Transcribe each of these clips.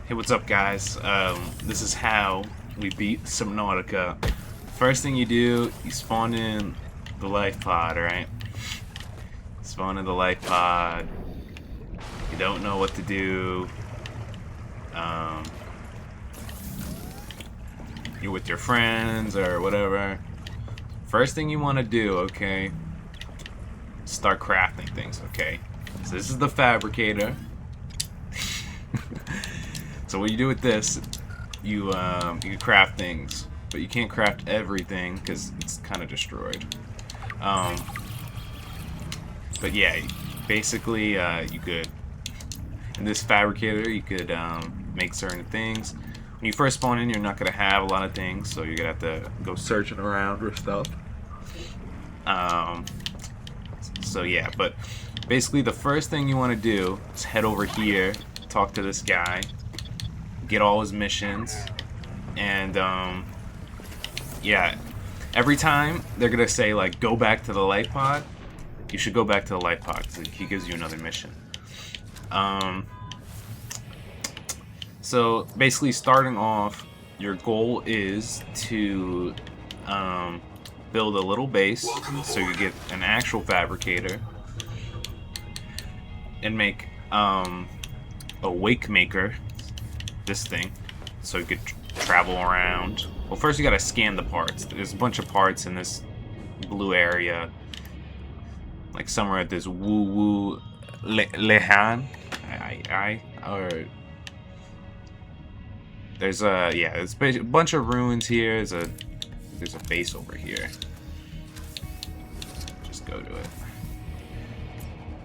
Hey, what's up, guys? This is how we beat Subnautica. First thing you do, you spawn in the life pod, right? Spawn in the life pod. You don't know what to do. Um, you're with your friends or whatever. First thing you want to do, okay? Start crafting things, okay? So this is the fabricator. So what you do with this, you can craft things, but you can't craft everything because it's kind of destroyed. But yeah, basically you could, in this fabricator, you could make certain things. When you first spawn in, you're not gonna have a lot of things, so you're gonna have to go searching around for stuff. So yeah, but basically the first thing you want to do is head over here, talk to this guy, get all his missions, and yeah, every time they're gonna say like go back to the life pod, you should go back to the life pod because he gives you another mission. So basically, starting off, your goal is to build a little base so you get an actual fabricator and make a wake maker, this thing, so you could travel around. Well, first you gotta scan the parts. There's a bunch of parts in this blue area, like somewhere at this woo lehan, or there's a there's a bunch of ruins here. There's a base over here. Just go to it.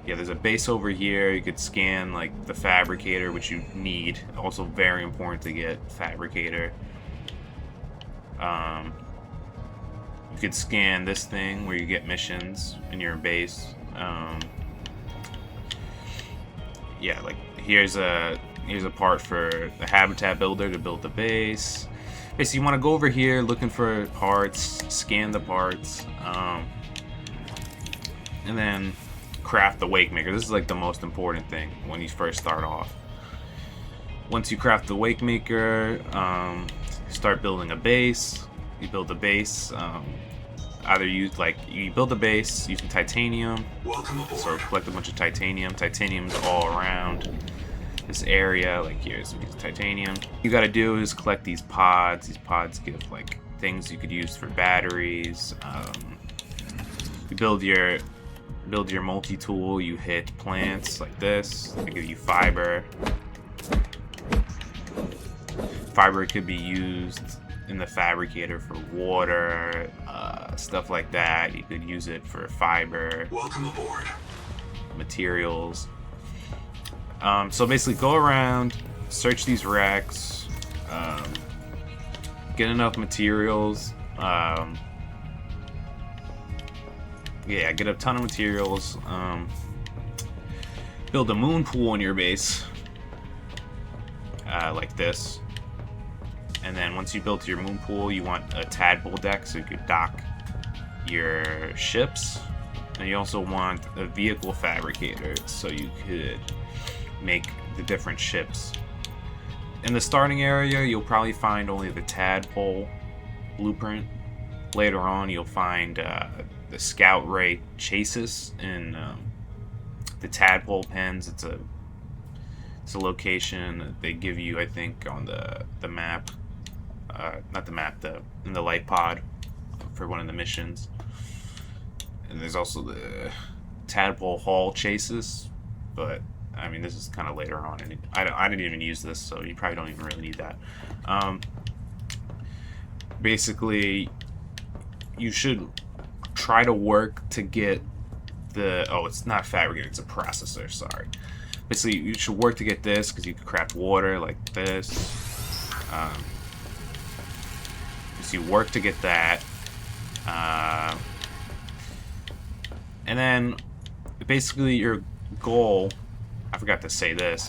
Yeah, there's a base over here. You could scan like the fabricator, which you need. Also very important to get fabricator. You could scan this thing where you get missions in your base. Yeah, like here's a part for the habitat builder to build the base. Basically, you want to go over here looking for parts, scan the parts, and then craft the wake maker. This is like the most important thing when you first start off. Once you craft the wake maker, start building a base. You build a base. Either use you build a base using titanium. So collect a bunch of titanium. Titanium's all around this area. Like here's titanium. You gotta do is collect these pods. These pods give like things you could use for batteries. You build your multi-tool. You hit plants like this. They give you fiber. Fiber could be used in the fabricator for water, stuff like that. You could use it for fiber. Welcome aboard. Materials. So basically, go around, search these racks, get enough materials. Yeah, get a ton of materials. Build a moon pool in your base, like this. And then once you build your moon pool, you want a tadpole deck so you could dock your ships. And you also want a vehicle fabricator so you could make the different ships. In the starting area, you'll probably find only the tadpole blueprint. Later on, you'll find the scout ray chasis in the tadpole pens. It's a location that they give you, I think, on the map. Not the map, in the light pod for one of the missions. And there's also the tadpole haul chases, but I mean this is kind of later on, and I didn't even use this, so you probably don't even really need that. Basically, you should try to work to get the it's not fabricator, it's a processor. Sorry. Basically, you should work to get this because you can craft water like this. So you work to get that, and then basically your goal. I forgot to say this.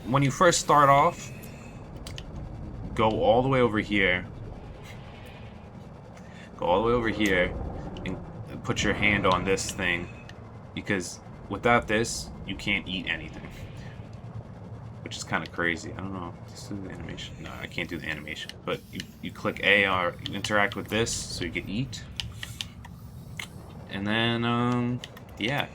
When you first start off, go all the way over here. Go all the way over here and put your hand on this thing, because without this, you can't eat anything. which is kind of crazy. I don't know. Just do the animation. No, I can't do the animation. But you click A or you interact with this, so you can eat. And then, yeah.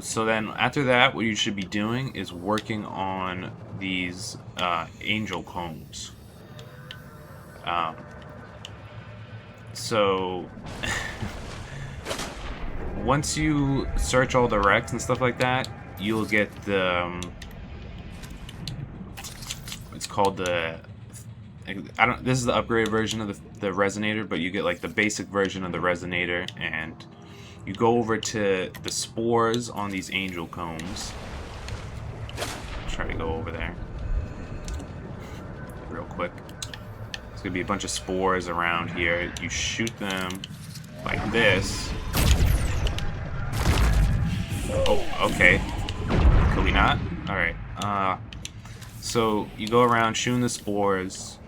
So then after that, what you should be doing is working on these angel combs. So once you search all the wrecks and stuff like that, you'll get the it's called the this is the upgraded version of the resonator, but you get like the basic version of the resonator, and you go over to the spores on these angel combs. Try to go over there real quick. There's gonna be a bunch of spores around here. You shoot them like this. Oh, okay. Could we not? Alright. So you go around shooting the spores.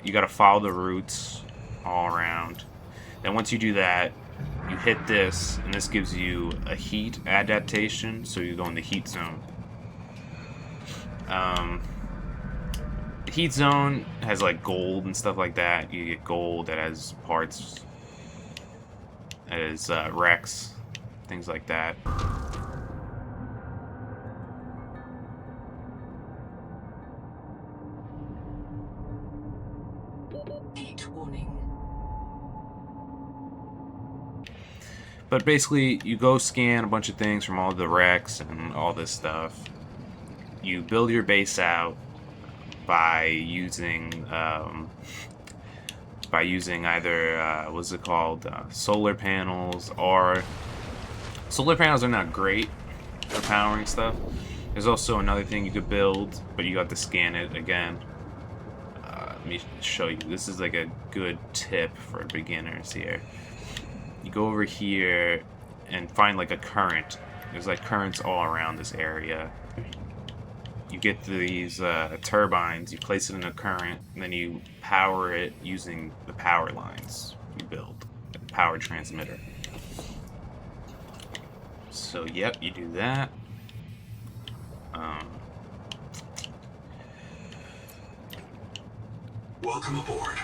You gotta follow the roots all around. Then once you do that, you hit this, and this gives you a heat adaptation, so you go in the heat zone. The heat zone has like gold and stuff like that. You get gold that has parts, that is wrecks, things like that. Heat warning. But basically, you go scan a bunch of things from all the wrecks and all this stuff. You build your base out by using either what's it called, solar panels, or solar panels are not great for powering stuff. There's also another thing you could build, but you got to scan it again. Let me show you. This is like a good tip for beginners here. You go over here and find like a current. There's like currents all around this area. You get these turbines, you place it in a current, and then you power it using the power lines you build, the power transmitter. So yep, you do that. Welcome aboard.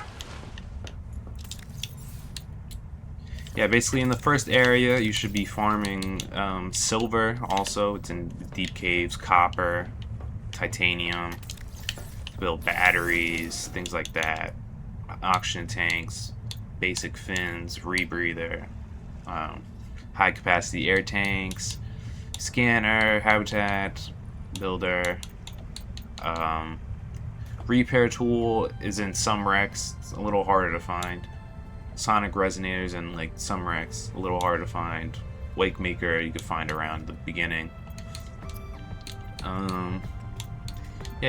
Yeah, basically in the first area you should be farming silver. Also, it's in deep caves, copper, titanium, build batteries, things like that, oxygen tanks, basic fins, rebreather, high capacity air tanks, scanner, habitat builder, repair tool is in some wrecks. It's a little harder to find. Sonic resonators and like some wrecks, a little harder to find. Wake maker you can find around the beginning. Yeah,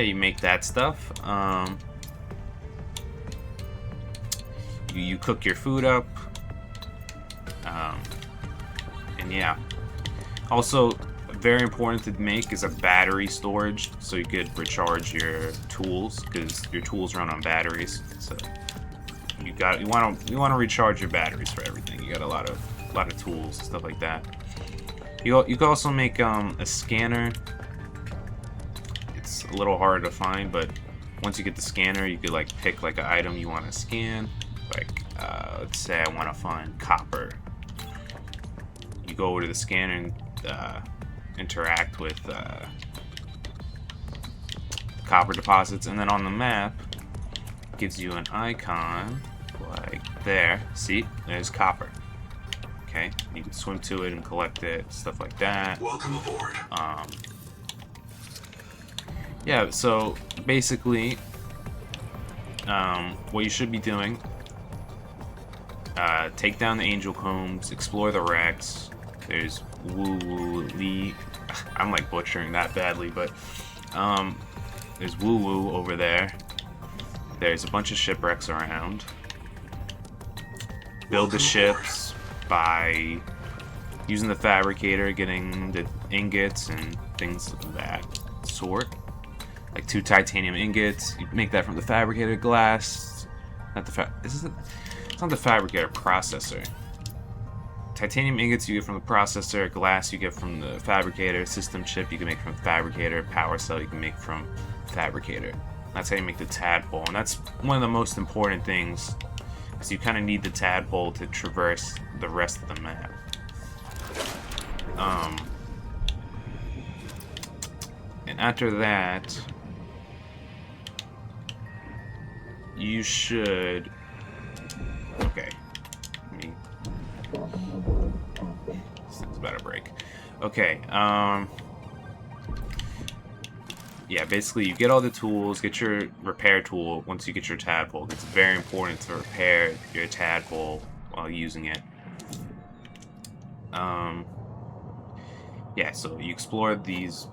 you make that stuff. You cook your food up. And yeah. Also, very important to make is a battery storage, so you could recharge your tools, because your tools run on batteries. So you want to recharge your batteries for everything. You got a lot of tools, stuff like that. You can also make a scanner. It's a little harder to find, but once you get the scanner, you could like pick like an item you want to scan. Like let's say I want to find copper. You go over to the scanner and interact with copper deposits, and then on the map gives you an icon like there. See, there's copper. Okay, you can swim to it and collect it, stuff like that. Welcome aboard. Yeah, so basically what you should be doing, take down the angel combs, explore the wrecks. There's Woo Lee. I'm like butchering that badly, but there's Woo Woo over there. There's a bunch of shipwrecks around. Build the ships by using the fabricator, getting the ingots and things of that sort. Like 2 titanium ingots. You make that from the fabricator glass. Not the it's not the fabricator, processor. titanium ingots you get from the processor, glass you get from the fabricator, system chip you can make from the fabricator, power cell you can make from the fabricator. That's how you make the tadpole, and that's one of the most important things, because you kind of need the tadpole to traverse the rest of the map. And after that, you should... Okay. This thing's about to break. Okay, yeah, basically you get all the tools, get your repair tool once you get your tadpole. It's very important to repair your tadpole while using it. Yeah, so you explore these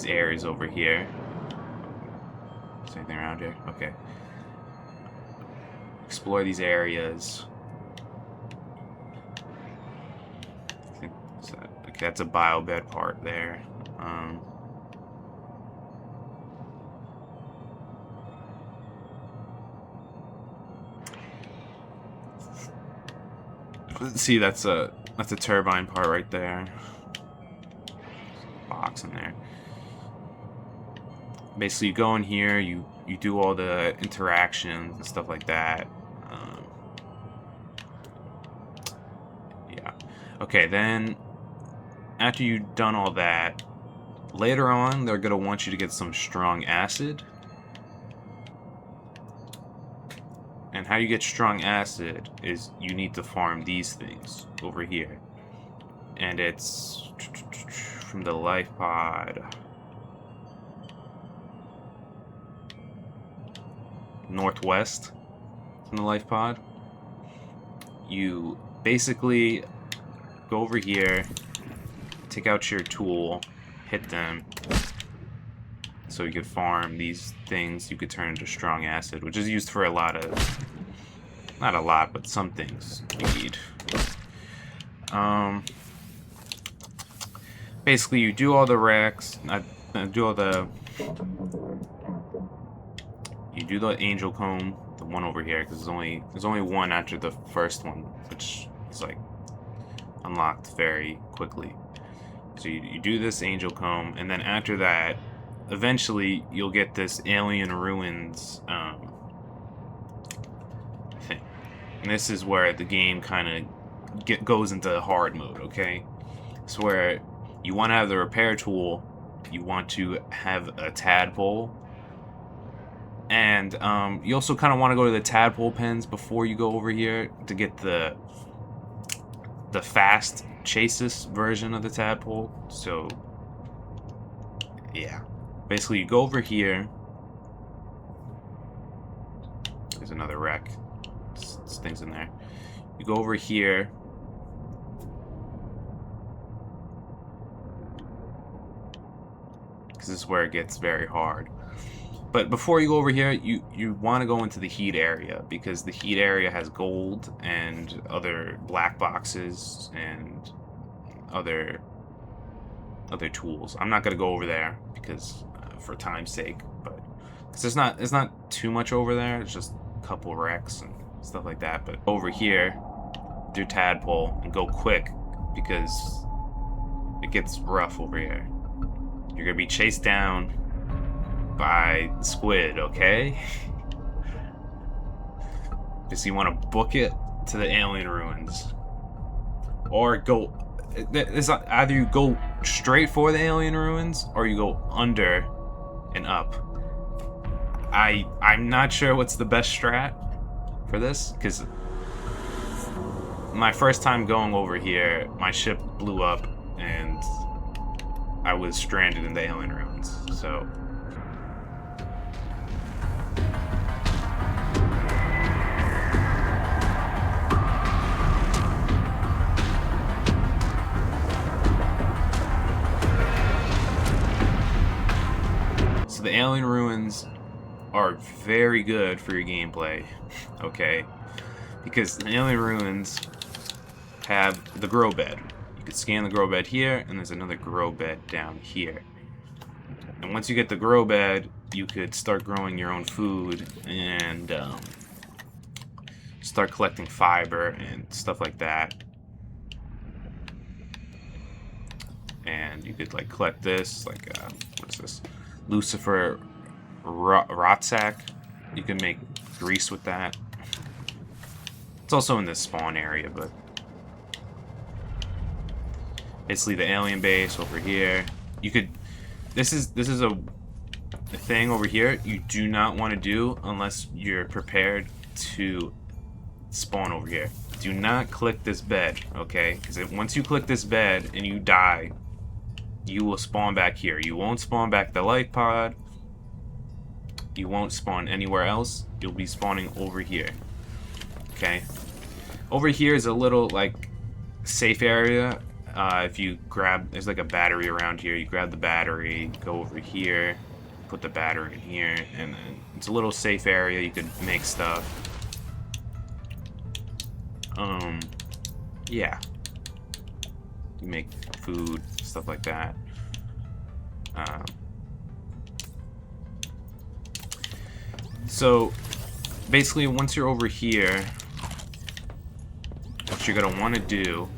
areas over here. Is there anything around here? Okay. Explore these areas. Okay, that's a biobed part there. See, that's a turbine part right there. Box in there. Basically, you go in here, you do all the interactions and stuff like that. Yeah. Okay, then after you've done all that, later on they're gonna want you to get some strong acid. And how you get strong acid is you need to farm these things over here. And it's from the life pod. Northwest from the life pod. You basically go over here, take out your tool, hit them, so you could farm these things. You could turn into strong acid, which is used for a lot of, not a lot, but some things you need. Basically, you do all the wrecks, you do the angel comb, the one over here, because there's only one after the first one, which is like unlocked very quickly. So you do this angel comb, and then after that, eventually you'll get this alien ruins thing, and this is where the game kind of goes into hard mode. Okay, it's where you want to have the repair tool, you want to have a tadpole. And you also kind of want to go to the tadpole pens before you go over here to get the fast chasis version of the tadpole. So yeah, basically you go over here. There's another wreck. There's things in there. You go over here. Because this is where it gets very hard. But before you go over here, you want to go into the heat area, because the heat area has gold and other black boxes and other tools. I'm not gonna go over there because for time's sake, but because there's not too much over there. It's just a couple wrecks and stuff like that. But over here, do tadpole and go quick, because it gets rough over here. You're gonna be chased down by squid, okay? Just you want to book it to the alien ruins, or go. It's either you go straight for the alien ruins or you go under and up. I'm not sure what's the best strat for this, because my first time going over here, my ship blew up and I was stranded in the alien ruins. So. The alien ruins are very good for your gameplay, okay? Because the alien ruins have the grow bed. You can scan the grow bed here, and there's another grow bed down here. And once you get the grow bed, you could start growing your own food and start collecting fiber and stuff like that. And you could like collect this, like what is this? Lucifer rot sack. You can make grease with that. It's also in this spawn area, but basically the alien base over here. You could. This is a thing over here you do not want to do unless you're prepared to spawn over here. Do not click this bed, okay? Because once you click this bed and you die, you will spawn back here. You won't spawn back the life pod. You won't spawn anywhere else. You'll be spawning over here. Okay? Over here is a little, like, safe area. If you grab... There's, like, a battery around here. You grab the battery, go over here, put the battery in here, and then it's a little safe area. You could make stuff. Yeah. You make food, stuff like that. So basically once you're over here, what you're gonna want to do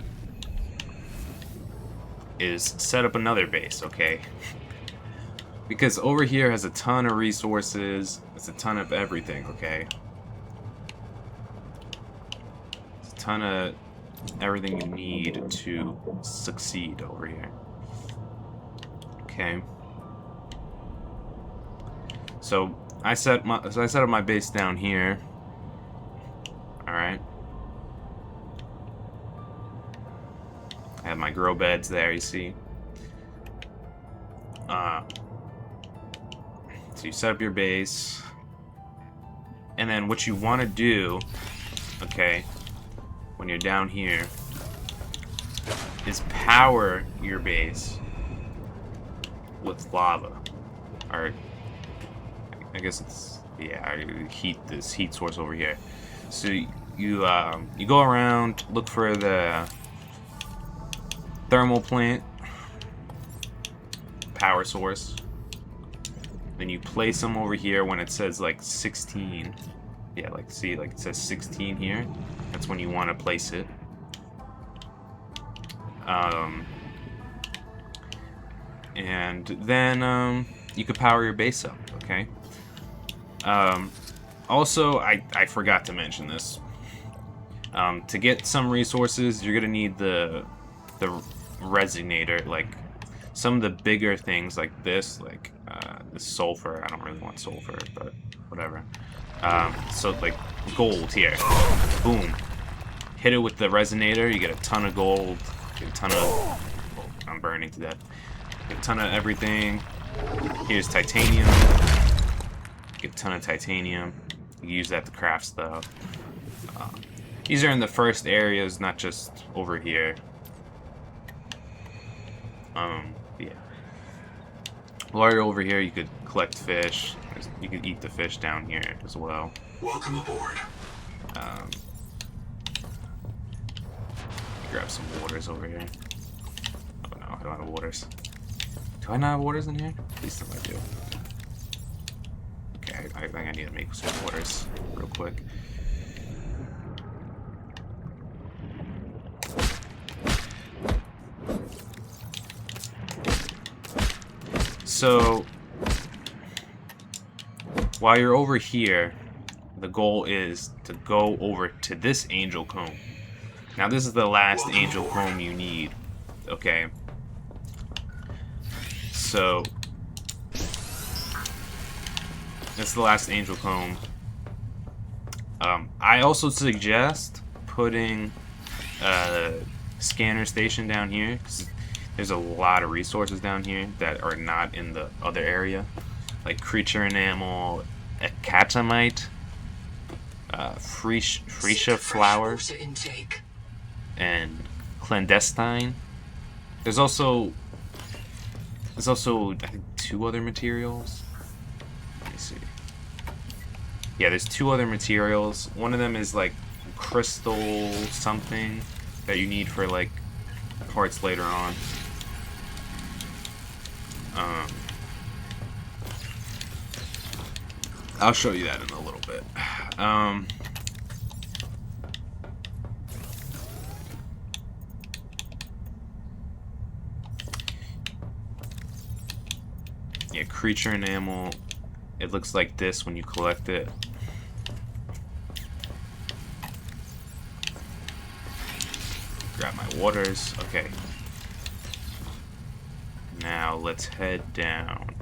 is set up another base, okay? Because over here has a ton of resources, it's a ton of everything, okay? It's a ton of everything you need to succeed over here. Okay. So I set up my base down here. All right. I have my grow beds there. You see. So you set up your base, and then what you want to do, okay, when you're down here, is power your base with lava, or I guess it's, yeah, this heat source over here. So you go around, look for the thermal plant power source. Then you place them over here when it says like 16. Yeah, like see, like it says 16 here. That's when you want to place it. And then you could power your base up, okay? Also, I forgot to mention this. To get some resources, you're gonna need the resonator. Like some of the bigger things, like this, like this sulfur. I don't really want sulfur, but whatever. So like gold here, boom. Hit it with the resonator, you get a ton of gold. Get a ton of. Oh, I'm burning to death. Get a ton of everything. Here's titanium. Get a ton of titanium. You use that to craft stuff. These are in the first areas, not just over here. Yeah. While you're over here, you could collect fish. You could eat the fish down here as well. Welcome aboard. Grab some waters over here. Oh no, I don't have waters. Do I not have waters in here? At least I do. Okay, I think I need to make some waters real quick. So, while you're over here, the goal is to go over to this angel comb. Now this is the last angel comb you need, okay? So, that's the last angel comb. I also suggest putting a scanner station down here, 'cause there's a lot of resources down here that are not in the other area, like creature enamel, acatamite, freesia flower, and clandestine. There's also I think 2 other materials. Let me see. Yeah, there's 2 other materials. One of them is like crystal something that you need for like parts later on. I'll show you that in a little bit. Yeah, creature enamel. It looks like this when you collect it. Grab my waters. Okay. Now let's head down.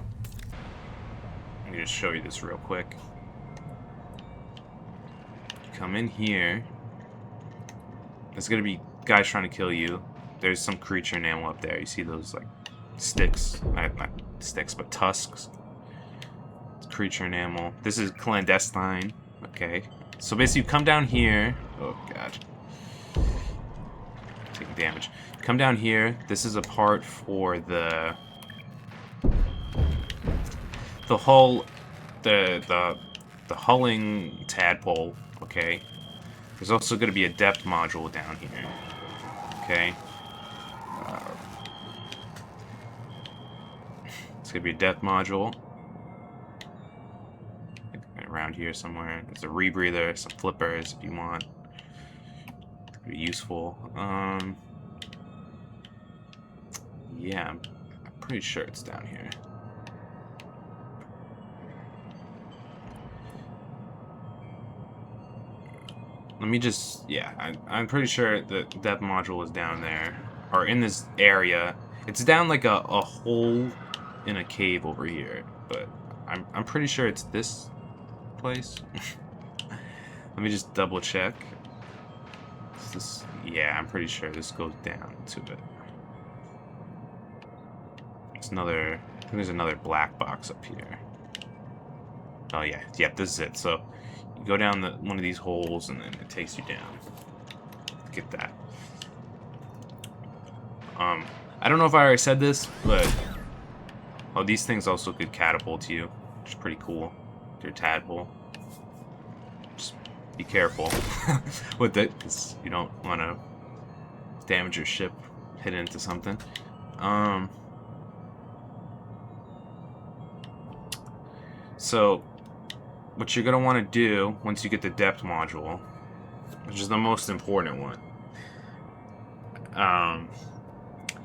Let me just show you this real quick. Come in here. There's gonna be guys trying to kill you. There's some creature enamel up there. You see those like sticks? Not sticks, but tusks. It's creature enamel. This is clandestine. Okay. So basically, you come down here. Oh god. Taking damage. Come down here. This is a part for the hull, the hulling tadpole. Okay. There's also going to be a depth module down here. Okay. It's going to be a depth module. Around here somewhere. There's a rebreather, some flippers if you want. Be useful. Yeah, I'm pretty sure it's down here. Let me just, yeah, I'm pretty sure the depth module is down there, or in this area. It's down like a hole in a cave over here, but I'm pretty sure it's this place. Let me just double check. Is this, yeah, I'm pretty sure this goes down to it. It's another, I think there's another black box up here. Oh yeah, yep, this is it. So you go down one of these holes and then it takes you down. Get that. I don't know if I already said this, but oh, these things also could catapult you, which is pretty cool. Your tadpole. Just be careful with it, because you don't want to damage your ship, hit into something. So what you're going to want to do once you get the depth module, which is the most important one.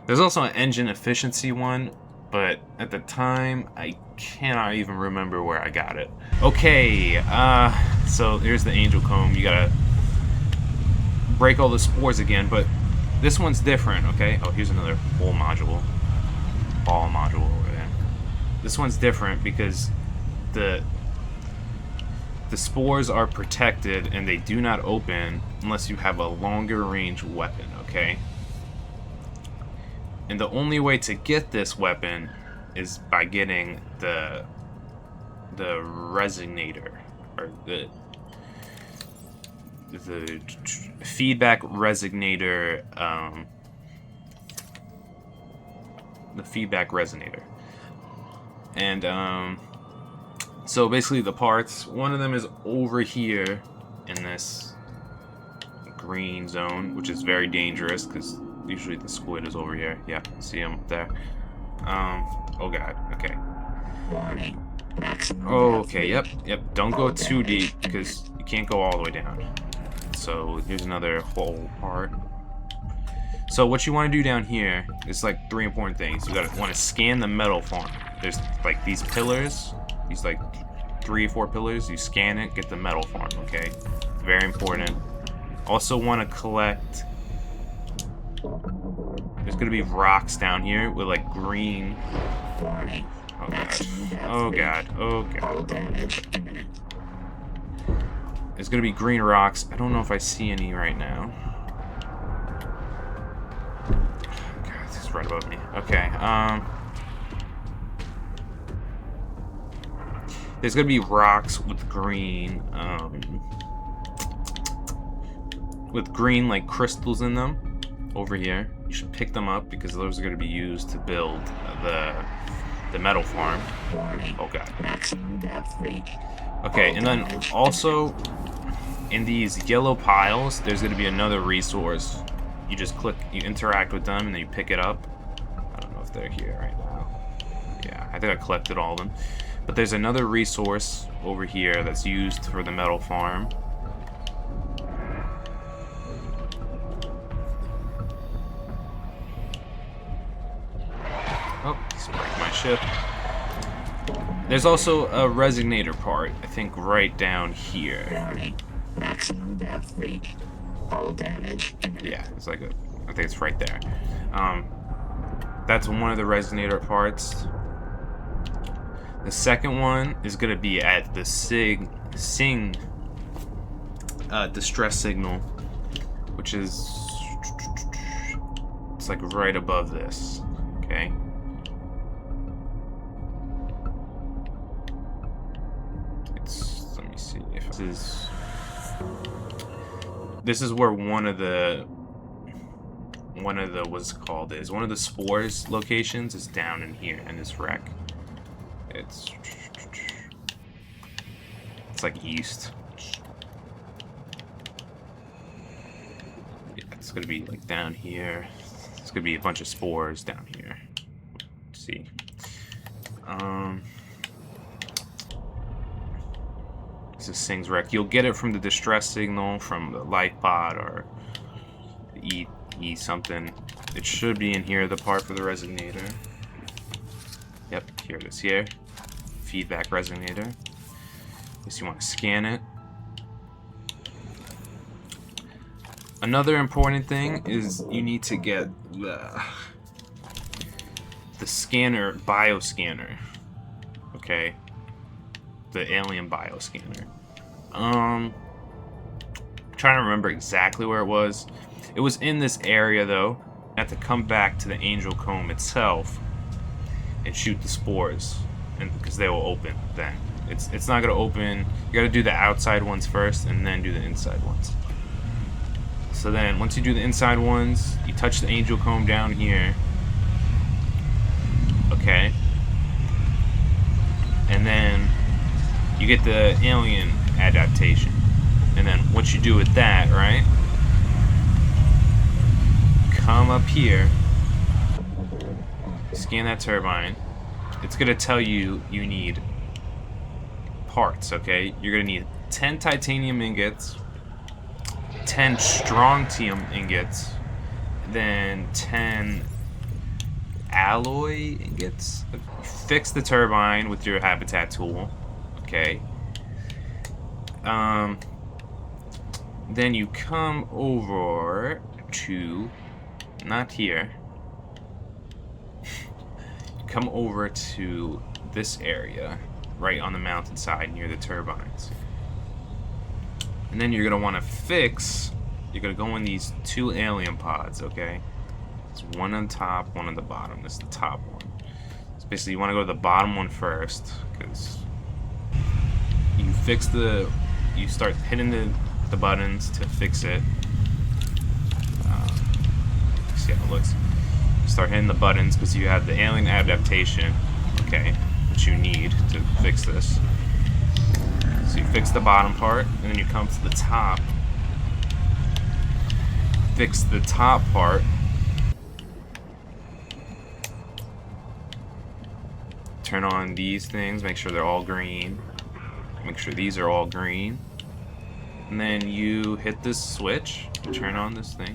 There's also an engine efficiency one, but at the time, I cannot even remember where I got it. Okay, so here's the angel comb. You gotta break all the spores again, but this one's different, okay? Oh, here's another whole module. Ball module over there. This one's different because the spores are protected and they do not open unless you have a longer range weapon, okay? And the only way to get this weapon is by getting the resonator, or the feedback resonator, the feedback resonator. And so basically the parts, one of them is over here in this green zone, which is very dangerous because usually the squid is over here. Yeah, see him up there. Oh god, okay. Okay, yep. Don't go too deep because you can't go all the way down. So here's another whole part. So what you want to do down here is like 3 important things. You want to scan the metal farm. There's like these pillars, these like 3 or 4 pillars. You scan it, get the metal farm. Okay, very important. Also want to collect. There's gonna be rocks down here with like green. Oh god. Oh god. Oh god. There's gonna be green rocks. I don't know if I see any right now. God, this is right above me. Okay. There's gonna be rocks with green. With green like crystals in them. Over here, you should pick them up because those are going to be used to build the metal farm. Oh god. Okay, and then also in these yellow piles, there's going to be another resource. You just click, you interact with them, and then you pick it up. I don't know if they're here right now. Yeah, I think I collected all of them. But there's another resource over here that's used for the metal farm. Oh, just break my ship. There's also a resonator part, I think, right down here. Warning. Maximum depth reached. All damage imminent. Yeah, it's like I think it's right there. That's one of the resonator parts. The second one is gonna be at the sing distress signal, which is it's like right above this. Okay. Let me see if this is where one of the what's it called is one of the spores locations is down in here in this wreck. It's like east. Yeah, it's gonna be like down here. It's gonna be a bunch of spores down here. Let's see. This is Sing's wreck. You'll get it from the distress signal from the life pod or the E something. It should be in here, the part for the resonator. Yep, here it is here. Feedback resonator. Guess you want to scan it. Another important thing is you need to get the scanner, bioscanner. Okay. The alien bioscanner. Trying to remember exactly where it was. It was in this area though. I have to come back to the angel comb itself and shoot the spores, and because they will open then. It's not gonna open. You gotta do the outside ones first and then do the inside ones. So then once you do the inside ones, you touch the angel comb down here. Okay. And then you get the alien adaptation. And then what you do with that, right? Come up here, scan that turbine. It's gonna tell you you need parts, okay? You're gonna need 10 titanium ingots, 10 strontium ingots, then 10 alloy ingots. Fix the turbine with your habitat tool, okay? Then you come over to, not here, come over to this area right on the mountainside near the turbines, and then you're gonna want to fix, you're gonna go in these two alien pods, okay? It's one on top, one on the bottom. This is the top one. So basically you want to go to the bottom one first, because you fix the, you start hitting the buttons to fix it. See how it looks. Start hitting the buttons because you have the alien adaptation, okay, which you need to fix this. So you fix the bottom part, and then you come to the top, fix the top part, turn on these things, make sure they're all green, make sure these are all green, and then you hit this switch, turn on this thing,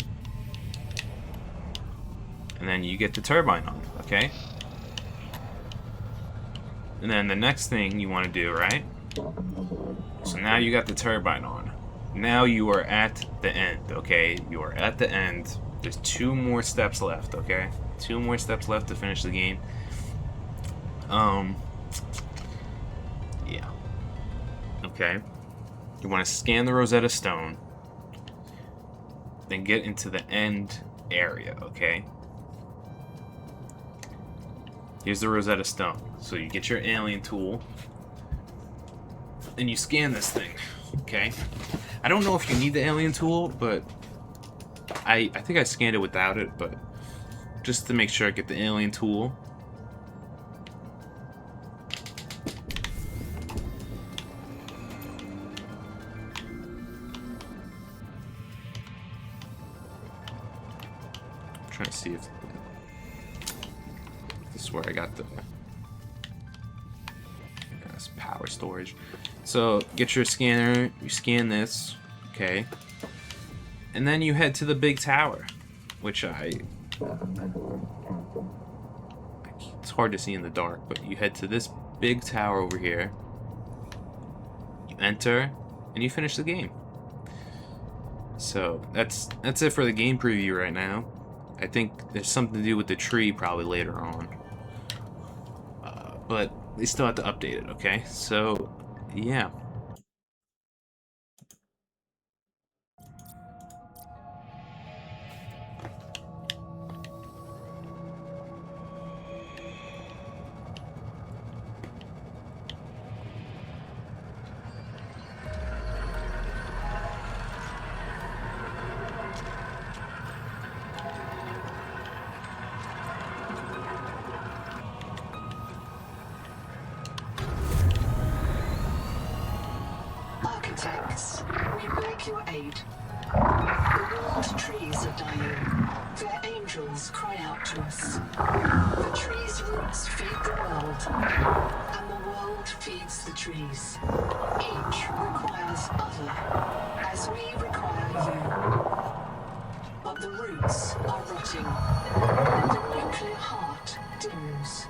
and then you get the turbine on, okay? And then the next thing you want to do, right? So now you got the turbine on. Now you are at the end, okay? You are at the end. There's 2 more steps left, okay? 2 more steps left to finish the game. Yeah. Okay. You want to scan the Rosetta Stone, then get into the end area, okay? Here's the Rosetta Stone. So you get your alien tool, and you scan this thing, okay? I don't know if you need the alien tool, but I think I scanned it without it, but just to make sure I get the alien tool. I'm trying to see if this is where I got the power storage. So get your scanner, you scan this, okay, and then you head to the big tower, which it's hard to see in the dark, but you head to this big tower over here. You enter, and you finish the game. So that's it for the game preview right now. I think there's something to do with the tree probably later on. But they still have to update it, okay? So, yeah. Architects, we beg your aid. The world trees are dying. Their angels cry out to us. The trees' roots feed the world, and the world feeds the trees. Each requires other, as we require you. But the roots are rotting, and the nuclear heart dims.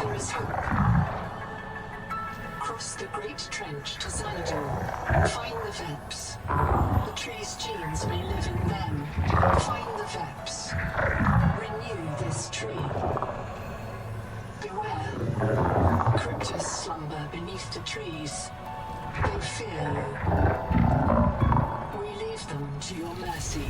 There is hope. Cross the Great Trench to Xanadu. Find the Veps. The tree's genes may live in them. Find the Veps. Renew this tree. Beware. Cryptos slumber beneath the trees. They fear you. We leave them to your mercy.